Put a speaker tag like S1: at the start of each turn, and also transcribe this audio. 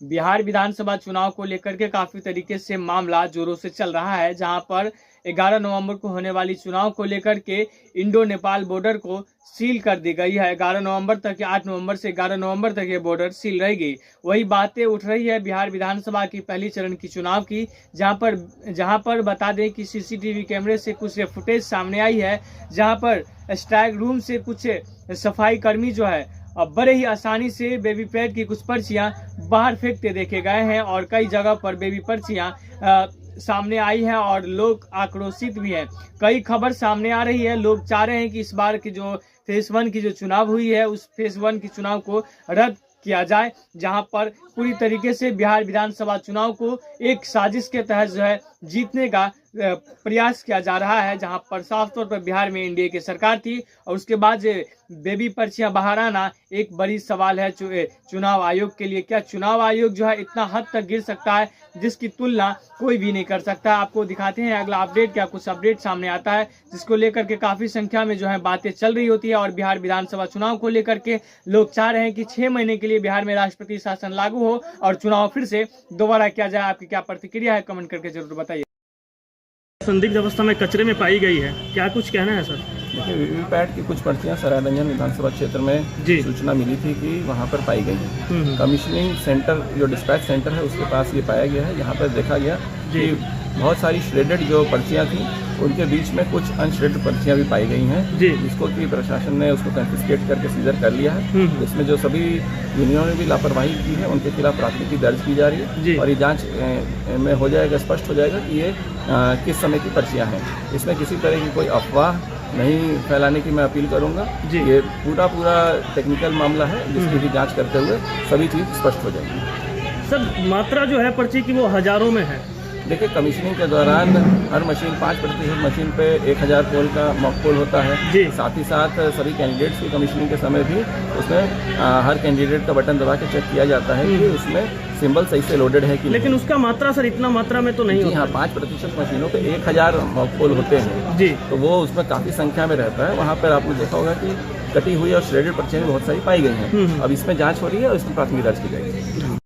S1: बिहार विधानसभा चुनाव को लेकर के काफी तरीके से मामला जोरों से चल रहा है, जहां पर 11 नवंबर को होने वाली चुनाव को लेकर के इंडो नेपाल बॉर्डर को सील कर दी गई है। 11 नवंबर तक या 8 नवंबर से 11 नवंबर तक ये बॉर्डर सील रहेगी। वही बातें उठ रही है बिहार विधानसभा की पहली चरण की चुनाव की, जहां पर बता दें कि सीसीटीवी कैमरे से कुछ फुटेज सामने आई है, जहां पर स्ट्राइक रूम से कुछ सफाई कर्मी जो है अब बड़े ही आसानी से बेबी पैड की कुछ पर्चियां बाहर फेंकते देखे गए हैं और कई जगह पर बेबी पर्चियां सामने आई हैं और लोग आक्रोशित भी हैं। कई खबर सामने आ रही है, लोग चाह रहे हैं कि इस बार की जो फेज 1 की जो चुनाव हुई है उस फेज 1 की चुनाव को रद्द किया जाए, जहां पर पूरी तरीके से बिहार विधानसभा चुनाव को एक साजिश के तहत जो है जीतने का प्रयास किया जा रहा है, जहां पर साफ तौर पर बिहार में एनडीए की सरकार थी और उसके बाद बेबी पर्चियां बाहर आना एक बड़ी सवाल है चुनाव आयोग के लिए। क्या चुनाव आयोग जो है इतना हद तक गिर सकता है जिसकी तुलना कोई भी नहीं कर सकता। आपको दिखाते हैं अगला अपडेट, क्या कुछ अपडेट सामने आता है जिसको लेकर के काफी संख्या में जो है बातें चल रही होती है और बिहार विधानसभा चुनाव को लेकर के लोग चाह रहे हैं कि 6 महीने के लिए बिहार में राष्ट्रपति शासन लागू हो और चुनाव फिर से दोबारा किया जाए। आपकी क्या प्रतिक्रिया है, कमेंट करके जरूर बताइए।
S2: संदिग्ध अवस्था में कचरे में पाई गई है, क्या कुछ कहना है सर?
S3: देखिए, वीवीपैट की कुछ पर्चियां सरायरंजन विधानसभा क्षेत्र में सूचना मिली थी कि वहां पर पाई गई है। कमीशनिंग सेंटर जो डिस्पैच सेंटर है उसके पास ये पाया गया है। यहाँ पर देखा गया कि बहुत सारी श्रेडेड जो पर्चियां थी उनके बीच में कुछ अनश्रेडेड पर्चियां भी पाई गई हैं, जिसको कि प्रशासन ने उसको कंफिस्केट करके सीजर कर लिया है। इसमें जो सभी यूनियनों ने भी लापरवाही की है उनके खिलाफ प्राथमिकी दर्ज की जा रही है और ये जांच में हो जाएगा, स्पष्ट हो जाएगा कि ये किस समय की पर्चियां हैं। इसमें किसी तरह की कोई अफवाह नहीं फैलाने की मैं अपील करूंगा। ये पूरा टेक्निकल मामला है जिसकी भी जांच करते हुए सभी चीज़ स्पष्ट हो जाएगी।
S2: सर, मात्रा जो है पर्ची की वो हजारों में है।
S3: देखिए, कमीशनिंग के दौरान हर मशीन 5% मशीन पे 1000 पोल का मॉक पोल होता है। साथ ही साथ सभी कैंडिडेट्स की कमीशनिंग के समय भी उसमें हर कैंडिडेट का बटन दबा के चेक किया जाता है कि उसमें सिंबल सही से लोडेड है कि
S2: लेकिन उसका मात्रा सर इतना मात्रा में तो नहीं होता।
S3: हाँ, 5% मशीनों पे 1000 मॉक पोल होते हैं तो वो उसमें काफ़ी संख्या में रहता है। वहाँ पर आपने देखा होगा कि कटी हुई और श्रेडेड पर्चियाँ भी बहुत सारी पाई गई हैं। अब इसमें जाँच हो रही है और इसमें प्राथमिकी दर्ज की जाएगी।